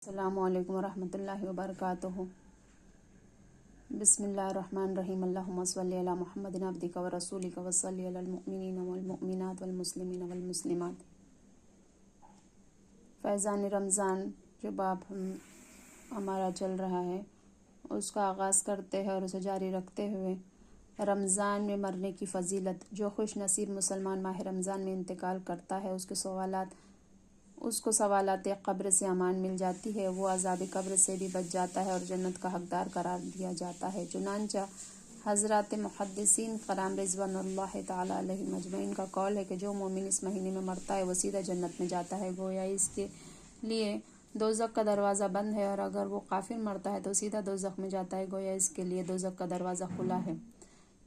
السلام علیکم ورحمۃ اللہ وبرکاتہ۔ بسم اللہ الرحمن الرحیم۔ اللہم صلی علی محمد عبدک ورسولک وصلی علی المؤمنین والمؤمنات والمسلمین والمسلمات۔ فیضان رمضان جو باب ہمارا چل رہا ہے اس کا آغاز کرتے ہیں اور اسے جاری رکھتے ہوئے رمضان میں مرنے کی فضیلت۔ جو خوش نصیب مسلمان ماہ رمضان میں انتقال کرتا ہے اس کو سوالات قبر سے امان مل جاتی ہے، وہ عذاب قبر سے بھی بچ جاتا ہے اور جنت کا حقدار قرار دیا جاتا ہے۔ چنانچہ حضرات محدثین کرام رضوان اللہ تعالی علیہم اجمعین کا قول ہے کہ جو مومن اس مہینے میں مرتا ہے وہ سیدھا جنت میں جاتا ہے، گویا اس کے لیے دوزخ کا دروازہ بند ہے، اور اگر وہ کافر مرتا ہے تو سیدھا دوزخ میں جاتا ہے، گویا اس کے لیے دوزخ کا دروازہ کھلا ہے۔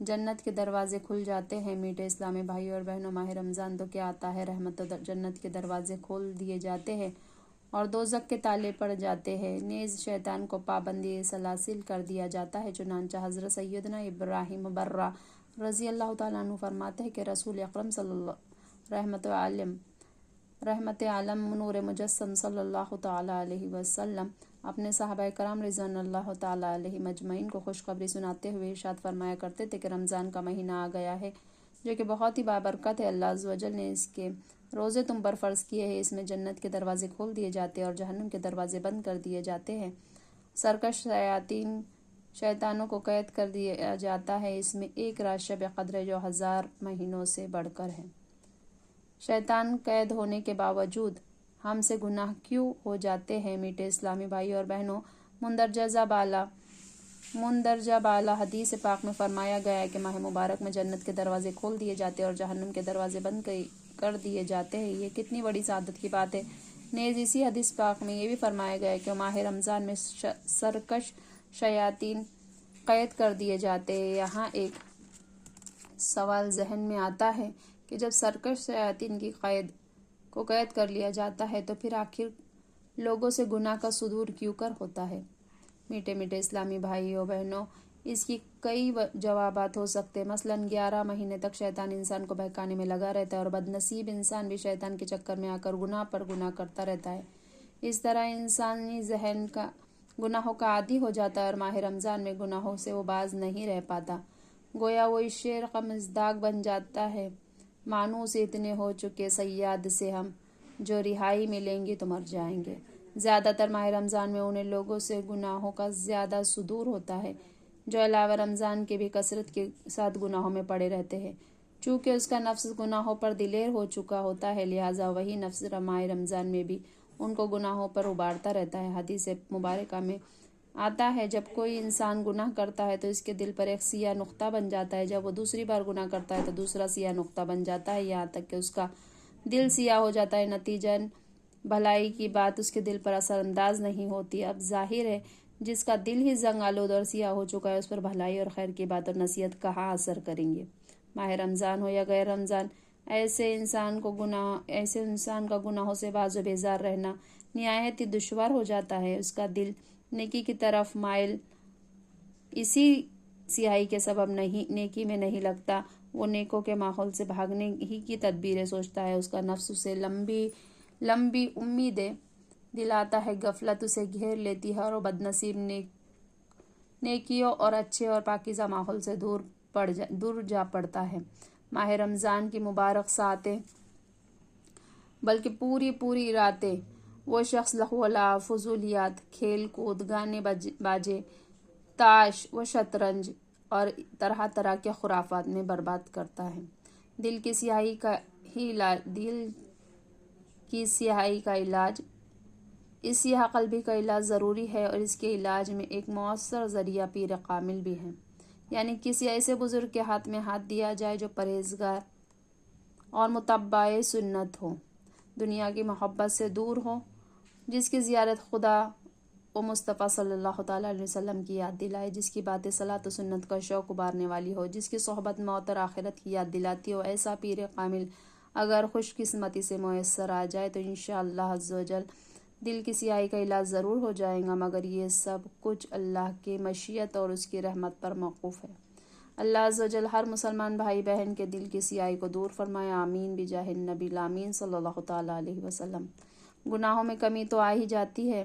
جنت کے دروازے کھل جاتے ہیں۔ میٹھے اسلامی بھائی اور بہنوں، ماہ رمضان تو کیا آتا ہے، رحمت و جنت کے دروازے کھول دیے جاتے ہیں اور دوزخ کے تالے پڑ جاتے ہیں، نیز شیطان کو پابندی سلاسل کر دیا جاتا ہے۔ چنانچہ حضرت سیدنا ابراہیم برہ رضی اللہ تعالیٰ عنہ فرماتے ہیں کہ رسول اکرم صلی اللہ رحمت عالم نور مجسم صلی اللہ تعالیٰ علیہ وسلم اپنے صحابہ کرام رضوان اللہ تعالیٰ علیہم اجمعین کو خوشخبری سناتے ہوئے ارشاد فرمایا کرتے تھے کہ رمضان کا مہینہ آ گیا ہے جو کہ بہت ہی بابرکت ہے۔ اللہ عز و جل نے اس کے روزے تم پر فرض کیے ہیں، اس میں جنت کے دروازے کھول دیے جاتے ہیں اور جہنم کے دروازے بند کر دیے جاتے ہیں، سرکش شیطانوں کو قید کر دیا جاتا ہے، اس میں ایک رات شب قدر ہے جو 1000 مہینوں سے بڑھ کر ہے۔ شیطان قید ہونے کے باوجود ہم سے گناہ کیوں ہو جاتے ہیں؟ میٹھے اسلامی بھائی اور بہنوں، مندرجہ بالا حدیث پاک میں فرمایا گیا ہے کہ ماہ مبارک میں جنت کے دروازے کھول دیے جاتے ہیں اور جہنم کے دروازے بند کر دیے جاتے ہیں۔ یہ کتنی بڑی سعادت کی بات ہے۔ نیز اسی حدیث پاک میں یہ بھی فرمایا گیا ہے کہ ماہ رمضان میں سرکش شیاطین قید کر دیے جاتے ہیں۔ یہاں ایک سوال ذہن میں آتا ہے کہ جب سرکش شیاطین کی قید کر لیا جاتا ہے تو پھر آخر لوگوں سے گناہ کا صدور کیوں کر ہوتا ہے؟ میٹھے میٹھے اسلامی بھائیوں بہنوں، اس کی کئی جوابات ہو سکتے ہیں۔ مثلاً 11 مہینے تک شیطان انسان کو بہکانے میں لگا رہتا ہے اور بدنصیب انسان بھی شیطان کے چکر میں آ کر گناہ پر گناہ کرتا رہتا ہے۔ اس طرح انسانی ذہن کا گناہوں کا عادی ہو جاتا ہے اور ماہ رمضان میں گناہوں سے وہ باز نہیں رہ پاتا، گویا وہ اس شعر کا مصداق بن جاتا ہے: مانوس اتنے ہو چکے صیاد سے ہم، جو رہائی ملیں گی تو مر جائیں گے۔ زیادہ تر ماہ رمضان میں انہیں لوگوں سے گناہوں کا زیادہ صدور ہوتا ہے جو علاوہ رمضان کے بھی کثرت کے ساتھ گناہوں میں پڑے رہتے ہیں۔ چونکہ اس کا نفس گناہوں پر دلیر ہو چکا ہوتا ہے، لہٰذا وہی نفس ماہ رمضان میں بھی ان کو گناہوں پر ابھارتا رہتا ہے۔ حدیث مبارکہ میں آتا ہے جب کوئی انسان گناہ کرتا ہے تو اس کے دل پر ایک سیاہ نقطہ بن جاتا ہے، جب وہ دوسری بار گناہ کرتا ہے تو دوسرا سیاہ نقطہ بن جاتا ہے، یہاں تک کہ اس کا دل سیاہ ہو جاتا ہے۔ نتیجن بھلائی کی بات اس کے دل پر اثر انداز نہیں ہوتی۔ اب ظاہر ہے جس کا دل ہی زنگ آلود اور سیاہ ہو چکا ہے، اس پر بھلائی اور خیر کی بات اور نصیحت کہاں اثر کریں گے؟ ماہ رمضان ہو یا غیر رمضان، ایسے انسان کا گناہوں سے باز و بیزار رہنا نہایت ہی دشوار ہو جاتا ہے۔ اس کا دل نیکی کی طرف مائل اسی سیاہی کے سبب نیکی میں نہیں لگتا، وہ نیکوں کے ماحول سے بھاگنے ہی کی تدبیریں سوچتا ہے۔ اس کا نفس اسے لمبی امیدیں دلاتا ہے، غفلت اسے گھیر لیتی ہے اور وہ بدنصیب نیکیوں اور اچھے اور پاکیزہ ماحول سے دور جا پڑتا ہے۔ ماہ رمضان کی مبارک ساعتیں بلکہ پوری راتیں وہ شخص لہو و لعب، فضولیات، کھیل کود، گانے باجے، تاش و شطرنج اور طرح طرح کے خرافات میں برباد کرتا ہے۔ دل کی سیاہی کا علاج، اس سیاہ قلبی کا علاج ضروری ہے، اور اس کے علاج میں ایک مؤثر ذریعہ پیر کامل بھی ہے، یعنی کسی ایسے بزرگ کے ہاتھ میں ہاتھ دیا جائے جو پرہیزگار اور متبع سنت ہو، دنیا کی محبت سے دور ہو، جس کی زیارت خدا و مصطفیٰ صلی اللہ تعالیٰ علیہ وسلم کی یاد دلائے، جس کی باتیں صلاۃ و سنت کا شوق ابارنے والی ہو، جس کی صحبت موت اور آخرت کی یاد دلاتی ہو۔ ایسا پیر کامل اگر خوش قسمتی سے میسر آ جائے تو انشاءاللہ عز و جل دل کی سیاہی کا علاج ضرور ہو جائے گا، مگر یہ سب کچھ اللہ کی مشیت اور اس کی رحمت پر موقوف ہے۔ اللہ عز و جل ہر مسلمان بھائی بہن کے دل کی سیاہی کو دور فرمائے، آمین بجاہ النبی الامین صلی اللہ تعالیٰ علیہ وسلم۔ گناہوں میں کمی تو آ ہی جاتی ہے،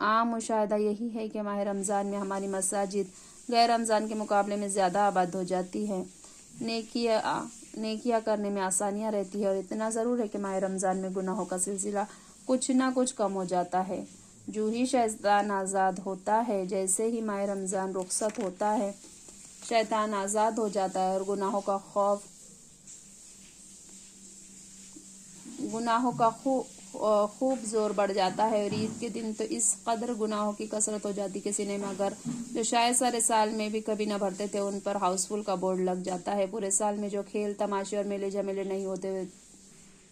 عام مشاہدہ یہی ہے کہ ماہ رمضان میں ہماری مساجد غیر رمضان کے مقابلے میں زیادہ آباد ہو جاتی ہے، نیکیاں کرنے میں آسانیاں رہتی ہے، اور اتنا ضرور ہے کہ ماہ رمضان میں گناہوں کا سلسلہ کچھ نہ کچھ کم ہو جاتا ہے۔ جو ہی شیطان آزاد ہوتا ہے، جیسے ہی ماہ رمضان رخصت ہوتا ہے، شیطان آزاد ہو جاتا ہے اور گناہوں کا خوب زور بڑھ جاتا ہے، اور عید کے دن تو اس قدر گناہوں کی کثرت ہو جاتی کہ سنیما گھر جو شاید سارے سال میں بھی کبھی نہ بھرتے تھے، ان پر ہاؤس فل کا بورڈ لگ جاتا ہے۔ پورے سال میں جو کھیل تماشے اور میلے جھمیلے نہیں ہوتے،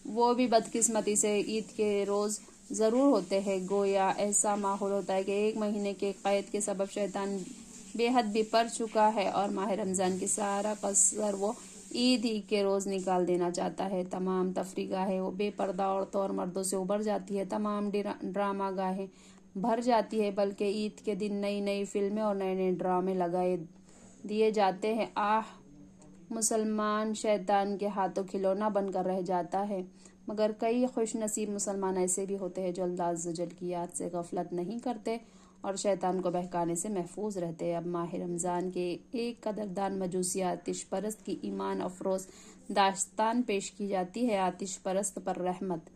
وہ بھی بدقسمتی سے عید کے روز ضرور ہوتے ہیں۔ گویا ایسا ماحول ہوتا ہے کہ ایک مہینے کے قید کے سبب شیطان بے حد بھی پڑ چکا ہے، اور ماہ رمضان کی سارا قصر وہ عید ہی کے روز نکال دینا چاہتا ہے۔ تمام تفریح گاہیں وہ بے پردہ عورتوں اور مردوں سے ابھر جاتی ہے، تمام ڈرامہ گاہیں بھر جاتی ہے، بلکہ عید کے دن نئی نئی فلمیں اور نئے نئے ڈرامے لگائے دیے جاتے ہیں۔ مسلمان شیطان کے ہاتھوں کھلونا بن کر رہ جاتا ہے، مگر کئی خوش نصیب مسلمان ایسے بھی ہوتے ہیں جو اللہ عز و جل کی یاد سے غفلت نہیں کرتے اور شیطان کو بہکانے سے محفوظ رہتے ہیں۔ اب ماہ رمضان کے ایک قدردان مجوسی آتش پرست کی ایمان افروز داستان پیش کی جاتی ہے۔ آتش پرست پر رحمت۔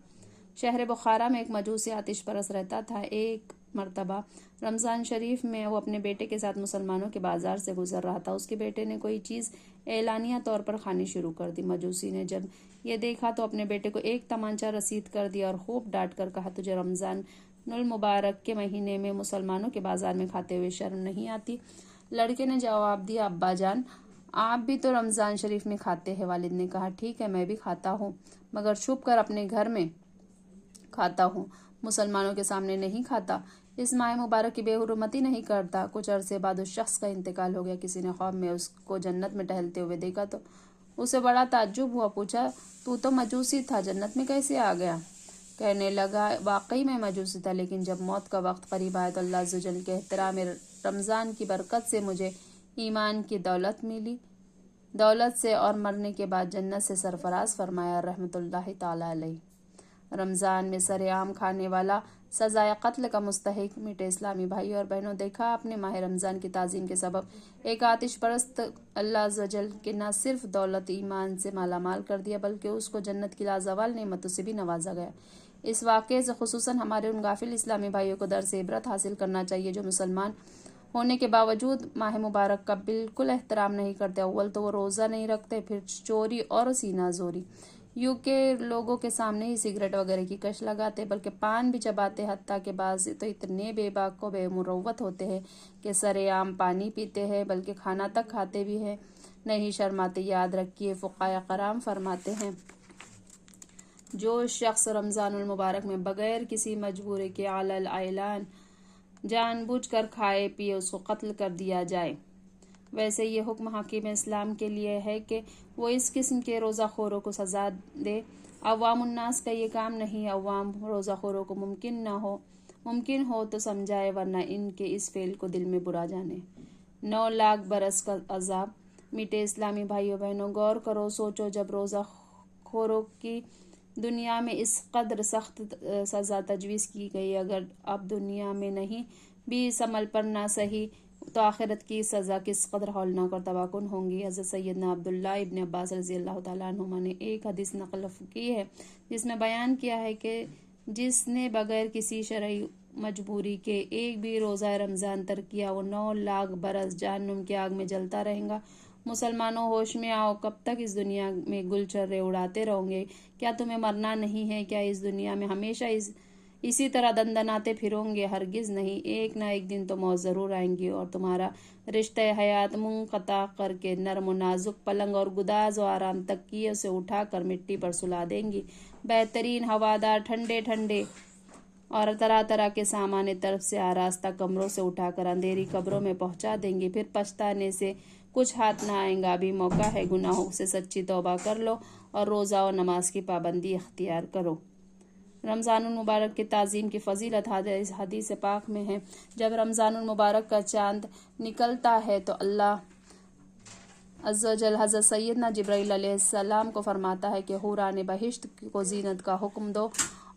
شہر بخارا میں ایک مجوسی آتش پرست رہتا تھا۔ ایک مرتبہ رمضان شریف میں وہ اپنے بیٹے کے ساتھ مسلمانوں کے بازار سے گزر رہا تھا۔ اس کے بیٹے نے کوئی چیز اعلانیہ طور پر کھانی شروع کر دی۔ مجوسی نے جب یہ دیکھا تو اپنے بیٹے کو ایک تمانچہ رسید کر دیا اور خوب ڈانٹ کر کہا، تجھے رمضان المبارک کے مہینے میں مسلمانوں کے بازار میں کھاتے ہوئے شرم نہیں آتی؟ لڑکے نے جواب دیا، ابا جان آپ بھی تو رمضان شریف میں کھاتے ہیں۔ والد نے کہا، ٹھیک ہے میں بھی کھاتا ہوں، مگر چھپ کر اپنے گھر میں کھاتا ہوں، مسلمانوں کے سامنے نہیں کھاتا۔ اس ماہ مبارک کی بے حرمتی نہیں کرتا۔ کچھ عرصے بعد اس شخص کا انتقال ہو گیا۔ کسی نے خواب میں اس کو جنت میں ٹہلتے ہوئے دیکھا تو اسے بڑا تعجب ہوا۔ پوچھا، تو مجوسی تھا، جنت میں کیسے آ گیا؟ کہنے لگا، واقعی میں مجوسی تھا، لیکن جب موت کا وقت قریب آیا تو اللہ عز و جل کے احترام رمضان کی برکت سے مجھے ایمان کی دولت سے اور مرنے کے بعد جنت سے سرفراز فرمایا، رحمۃ اللہ تعالی علیہ۔ رمضان میں سر عام کھانے والا سزائے قتل کا مستحق۔ میٹھے اسلامی بھائی اور بہنوں، دیکھا آپ نے، ماہ رمضان کی تعظیم کے سبب ایک آتش پرست اللہ عز و جل کے نہ صرف دولت ایمان سے مالا مال کر دیا، بلکہ اس کو جنت کی لازوال نعمتوں سے بھی نوازا گیا۔ اس واقعے سے خصوصاً ہمارے ان غافل اسلامی بھائیوں کو درس عبرت حاصل کرنا چاہیے جو مسلمان ہونے کے باوجود ماہ مبارک کا بالکل احترام نہیں کرتے۔ اول تو وہ روزہ نہیں رکھتے، پھر چوری اور سینہ زوری، یوں کہ لوگوں کے سامنے ہی سگریٹ وغیرہ کی کش لگاتے، بلکہ پان بھی چباتے، حتیٰ کہ بعض تو اتنے بے باک و بے مروت ہوتے ہیں کہ سر عام پانی پیتے ہیں، بلکہ کھانا تک کھاتے بھی ہیں، نہیں شرماتے۔ یاد رکھیے، فقہائے کرام فرماتے ہیں، جو شخص رمضان المبارک میں بغیر کسی مجبوری کے علی الاعلان جان بوجھ کر کھائے پیے، اس کو قتل کر دیا جائے۔ ویسے یہ حکم حاکم اسلام کے لیے ہے کہ وہ اس قسم کے روزہ خوروں کو سزا دے۔ عوام الناس کا یہ کام نہیں۔ عوام روزہ خوروں کو ممکن ہو تو سمجھائے، ورنہ ان کے اس فعل کو دل میں برا جانے۔ 9 لاکھ برس کا عذاب۔ میٹھے اسلامی بھائیوں بہنوں، غور کرو، سوچو، جب روزہ خوروں کی دنیا میں اس قدر سخت سزا تجویز کی گئی، اگر اب دنیا میں نہیں بھی اس عمل پر نہ سہی تو آخرت کی سزا کس قدر ہولناک اور تباہ کن ہوں گی۔ حضرت سیدنا عبداللہ ابن عباس رضی اللہ تعالیٰ عنہما نے ایک حدیث نقل کی ہے جس میں بیان کیا ہے کہ جس نے بغیر کسی شرعی مجبوری کے ایک بھی روزہ رمضان ترک کیا، وہ 9 لاکھ برس جہنم کی آگ میں جلتا رہے گا۔ مسلمانوں، ہوش میں آؤ، کب تک اس دنیا میں گل چھرے اڑاتے رہو گے؟ کیا تمہیں مرنا نہیں ہے؟ کیا اس دنیا میں ہمیشہ اسی طرح دندناتے پھرو گے؟ ہرگز نہیں، ایک نہ ایک دن تو موت ضرور آئیں گی اور تمہارا رشتہ حیات منقطع کر کے نرم و نازک پلنگ اور گداز و آرام تکیے سے اٹھا کر مٹی پر سلا دیں گی۔ بہترین ہوادار ٹھنڈے اور طرح طرح کے سامان طرف سے آراستہ کمروں سے اٹھا کر اندھیری قبروں میں پہنچا دیں گی۔ پھر پچھتانے سے کچھ ہاتھ نہ آئے گا۔ ابھی موقع ہے، گناہوں سے سچی توبہ کر لو اور روزہ اور نماز کی پابندی اختیار کرو۔ رمضان المبارک کی تعظیم کی فضیلت حدیث پاک میں ہے، جب رمضان المبارک کا چاند نکلتا ہے تو اللہ عز و جل حضرت سیدنا جبرائیل علیہ السلام کو فرماتا ہے کہ حوران بہشت کو زینت کا حکم دو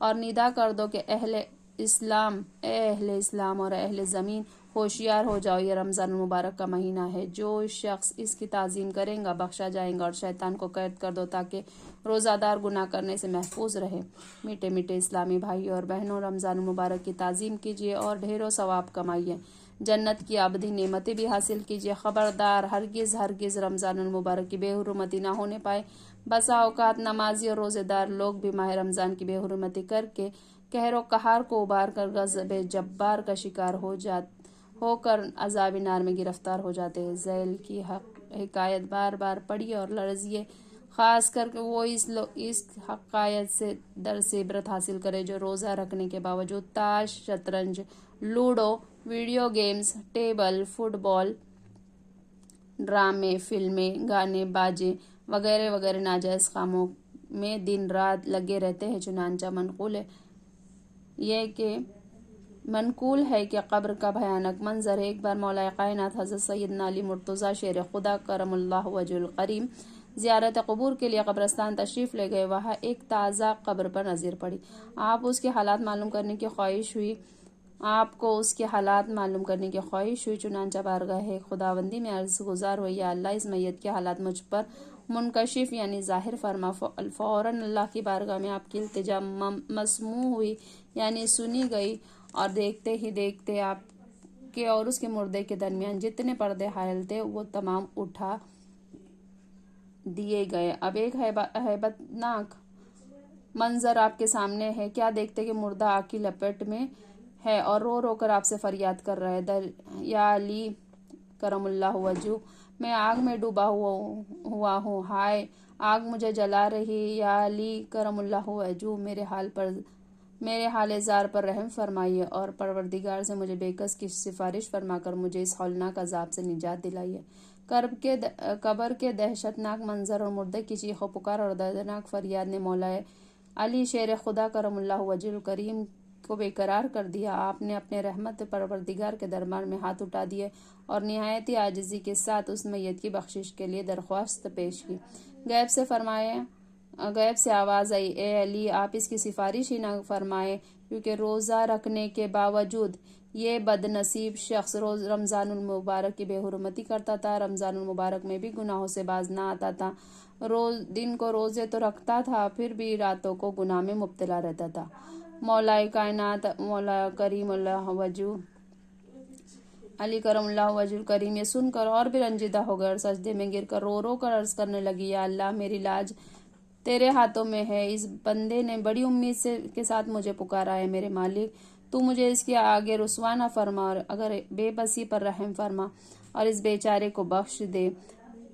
اور ندا کر دو کہ اہل اسلام اور اہل زمین ہوشیار ہو جاؤ، یہ رمضان المبارک کا مہینہ ہے، جو شخص اس کی تعظیم کرے گا بخشا جائے گا، اور شیطان کو قید کر دو تاکہ روزہ دار گناہ کرنے سے محفوظ رہے۔ میٹھے میٹھے اسلامی بھائیوں اور بہنوں، رمضان المبارک کی تعظیم کیجیے اور ڈھیروں ثواب کمائیے، جنت کی ابدی نعمتیں بھی حاصل کیجیے۔ خبردار، ہرگز رمضان المبارک کی بے حرمتی نہ ہونے پائے۔ بسا اوقات نمازی اور روزے دار لوگ بھی ماہ رمضان کی بے حرمتی کر کے قہر و قہار کو ابھار کر غضب جبار کا شکار ہو کر عذاب نار میں گرفتار ہو جاتے ہیں۔ ذیل کی حکایت بار بار پڑھیے اور لرزیے، خاص کر کے وہ اس حکایت سے درس عبرت حاصل کرے جو روزہ رکھنے کے باوجود تاش، شطرنج، ludo, video games, table football, ڈرامے، فلمیں، گانے باجے وغیرہ وغیرہ ناجائز کاموں میں دن رات لگے رہتے ہیں۔ چنانچہ منقول ہے کہ قبر کا بھیانک منظر ہے۔ ایک بار مولا کائنات حضرت سیدنا علی مرتضیٰ شیر خدا کرم اللہ وجہ الکریم زیارت قبور کے لیے قبرستان تشریف لے گئے۔ وہاں ایک تازہ قبر پر نظر پڑی۔ آپ کو اس کے حالات معلوم کرنے کی خواہش ہوئی، چنانچہ بارگاہ خداوندی میں عرض گزار ہوئی، یا اللہ، اس میت کے حالات مجھ پر منکشف یعنی ظاہر فرما۔ فوراً اللہ کی بارگاہ میں آپ کی التجا مسموع ہوئی یعنی سنی گئی، اور دیکھتے ہی دیکھتے آپ کے اور اس کے مردے کے درمیان جتنے پردے حائل تھے وہ تمام اٹھا دیے گئے۔ اب ایک ہیبت ناک منظر آپ کے سامنے ہے۔ کیا دیکھتے کہ مردہ آگ کی لپیٹ میں ہے اور رو رو کر آپ سے فریاد کر رہا ہے، یا علی کرم اللہ وجہ، میں آگ میں ڈوبا ہوا ہوں، ہائے آگ مجھے جلا رہی، یا علی کرم اللہ وجہ، میرے حال زار پر رحم فرمائیے، اور پروردگار سے مجھے بے کس کی سفارش فرما کر مجھے اس ہولناک عذاب سے نجات دلائیے۔ قبر کے دہشت ناک منظر اور مردے کی چیخ و پکار اور دردناک فریاد نے مولا علی شیر خدا کرم اللہ وجہ الکریم کو بے قرار کر دیا۔ آپ نے اپنے رحمت پروردگار کے دربار میں ہاتھ اٹھا دیے اور نہایت ہی عاجزی کے ساتھ اس میت کی بخشش کے لیے درخواست پیش کی۔ غیب سے آواز آئی، اے علی، آپ اس کی سفارش ہی نہ فرمائیں، کیونکہ روزہ رکھنے کے باوجود یہ بد نصیب شخص رمضان المبارک کی بے حرمتی کرتا تھا، رمضان المبارک میں بھی گناہوں سے باز نہ آتا تھا، دن کو روزے تو رکھتا تھا پھر بھی راتوں کو گناہ میں مبتلا رہتا تھا۔ مولا کائنات مولا کریم اللہ وجہ علی کرم اللہ وجہ الکریم یہ سن کر اور بھی رنجیدہ ہو گئے اور سجدے میں گر کر رو رو کر عرض کرنے لگی، یا اللہ، میری لاج تیرے ہاتھوں میں ہے، اس بندے نے بڑی امید کے ساتھ مجھے پکارا ہے، میرے مالک تو مجھے اس کے آگے رسوا نہ فرما، اور اگر بے بسی پر رحم فرما اور اس بیچارے کو بخش دے۔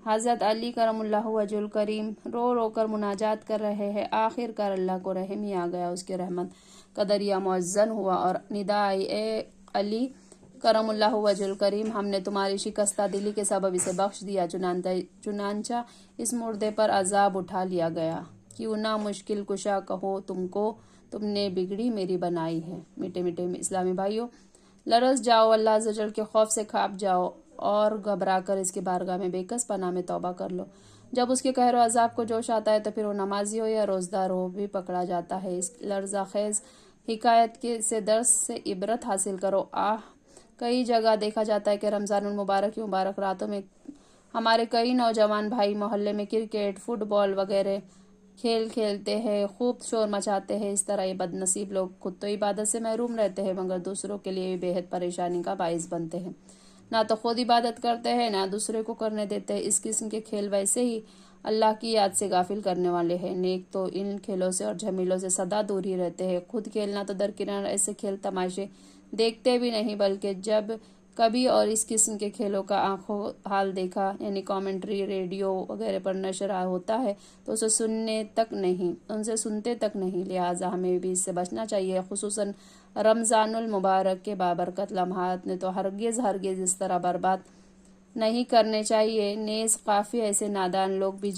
حضرت علی کرم اللہ وجہ الکریم رو رو کر مناجات کر رہے ہیں، آخر کار اللہ کو رحم ہی آ گیا، اس کے رحمت کا دریا معزن ہوا اور ندا آئی، اے علی کرم اللہ وجہ الکریم، ہم نے تمہاری شکستہ دلی کے سبب اسے بخش دیا، چنانچہ اس مردے پر عذاب اٹھا لیا گیا۔ کیوں نہ مشکل کشا کہو تم نے بگڑی میری بنائی ہے۔ میٹھے میٹھے اسلامی بھائیوں، لرز جاؤ، اللہ عز و جل کے خوف سے کھانپ جاؤ اور گھبرا کر اس کی بارگاہ میں بے کس پناہ میں توبہ کر لو۔ جب اس کے قہر و عذاب کو جوش آتا ہے تو پھر وہ نمازی ہو یا روزدار ہو بھی پکڑا جاتا ہے۔ اس لرزہ خیز حکایت سے درس سے عبرت حاصل کرو۔ کئی جگہ دیکھا جاتا ہے کہ رمضان المبارک کی مبارک راتوں میں ہمارے کئی نوجوان بھائی محلے میں کرکٹ، فٹ بال وغیرہ کھیل کھیلتے ہیں، خوب شور مچاتے ہیں۔ اس طرح یہ بد نصیب لوگ خود تو عبادت سے محروم رہتے ہیں مگر دوسروں کے لیے بھی بے حد پریشانی کا باعث بنتے ہیں۔ نہ تو خود عبادت کرتے ہیں نہ دوسرے کو کرنے دیتے ہیں۔ اس قسم کے کھیل ویسے ہی اللہ کی یاد سے غافل کرنے والے ہیں۔ نیک تو ان کھیلوں سے اور جھمیلوں سے سدا دور ہی رہتے ہیں۔ خود کھیلنا تو درکنار، ایسے کھیل تماشے دیکھتے بھی نہیں، بلکہ جب کبھی اور اس قسم کے کھیلوں کا آنکھوں حال دیکھا یعنی کامنٹری ریڈیو وغیرہ پر نشر ہوتا ہے تو ان سے سنتے تک نہیں۔ لہٰذا ہمیں بھی اس سے بچنا چاہیے، خصوصاً رمضان المبارک کے بابرکت لمحات نے تو ہرگز اس طرح برباد نہیں کرنے چاہیے۔ نیز کافی ایسے نادان لوگ بھی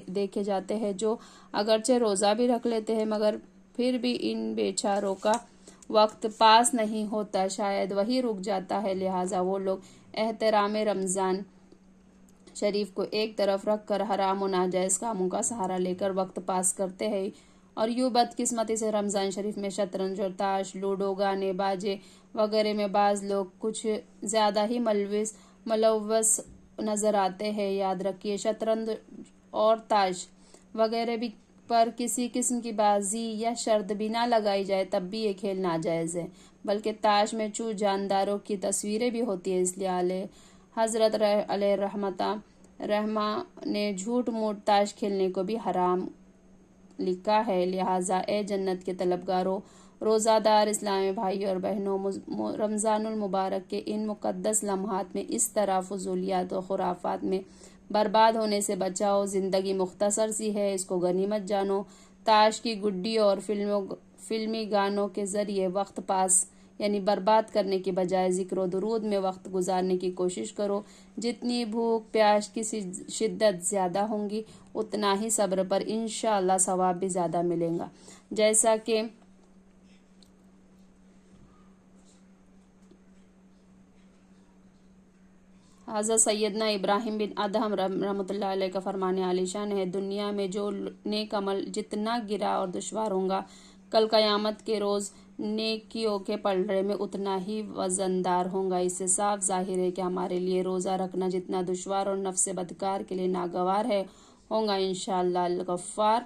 دیکھے جاتے ہیں جو اگرچہ روزہ بھی رکھ لیتے ہیں مگر پھر بھی ان بیچاروں کا وقت پاس نہیں ہوتا، شاید وہی رک جاتا ہے۔ لہٰذا وہ لوگ احترام رمضان شریف کو ایک طرف رکھ کر حرام و ناجائز کاموں کا سہارا لے کر وقت پاس کرتے ہیں، اور یوں بدقسمتی سے رمضان شریف میں شطرنج اور تاش، لوڈو، گانے باجے وغیرہ میں بعض لوگ کچھ زیادہ ہی ملوث نظر آتے ہیں۔ یاد رکھیے شطرنج اور تاش وغیرہ بھی پر کسی قسم کی بازی یا شرط بھی نہ لگائی جائے تب بھی یہ کھیل ناجائز ہے، بلکہ تاش میں جانداروں کی تصویریں بھی ہوتی ہیں، اس لیے حضرت علیہ رحمہ نے جھوٹ موٹ تاش کھیلنے کو بھی حرام لکھا ہے۔ لہٰذا اے جنت کے طلبگاروں، روزہ دار اسلامی بھائیوں اور بہنوں، رمضان المبارک کے ان مقدس لمحات میں اس طرح فضولیات و خرافات میں برباد ہونے سے بچاؤ۔ زندگی مختصر سی ہے، اس کو غنیمت جانو۔ تاش کی گڈی اور فلمی گانوں کے ذریعے وقت پاس یعنی برباد کرنے کی بجائے ذکر و درود میں وقت گزارنے کی کوشش کرو۔ جتنی بھوک پیاس کی شدت زیادہ ہوں گی اتنا ہی صبر پر انشاءاللہ ثواب بھی زیادہ ملے گا، جیسا کہ حضرت سیدنا ابراہیم بن ادہم رحمۃ اللہ علیہ کا فرمان عالی شان ہے، دنیا میں جو نیک عمل جتنا گرا اور دشوار ہوگا، کل قیامت کے روز نیکیوں کے پلڑے میں اتنا ہی وزندار ہوگا۔ اس سے صاف ظاہر ہے کہ ہمارے لیے روزہ رکھنا جتنا دشوار اور نفس بدکار کے لیے ناگوار ہے ہوگا، انشاءاللہ الغفار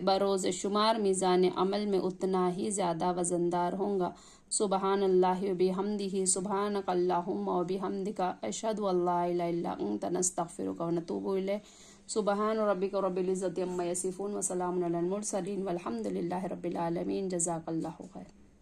بروز شمار میزان عمل میں اتنا ہی زیادہ وزندار ہوگا۔ سبحان اللہ و بحمدہ، سبحانک اللہم و بحمدک، اشہد ان لا الہ الا انت، نستغفرک و نتوب الیک۔ سبحان ربک رب العزۃ عما یصفون، وسلام علی المرسلین، والحمد للہ رب العالمین۔ جزاک اللہ خیر۔